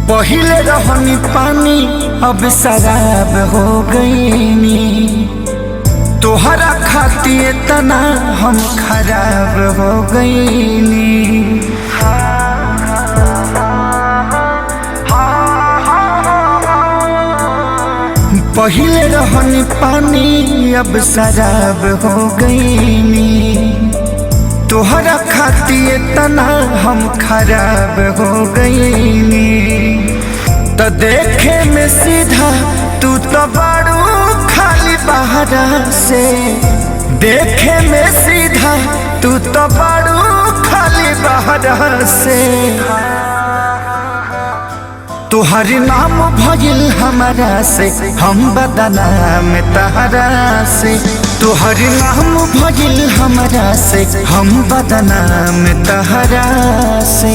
पहिले रहनी पानी अब शराब हो गईनी। तोहरा खातिर तना हम खराब हो गईनी। पहिले रहनी पानी अब शराब हो गईनी। तोहरा खातिर तना हम खराब हो गईनी। तो देखे में सीधा तू तो बड़ू खाली बहरा से। देखे में सीधा तू तो बड़ू खाली बहरा से। तुहरी नाम भइल हमारा से हम बदनाम तहरा से। तुहरी नाम भइल हमारा से हम बदनाम तहरा से।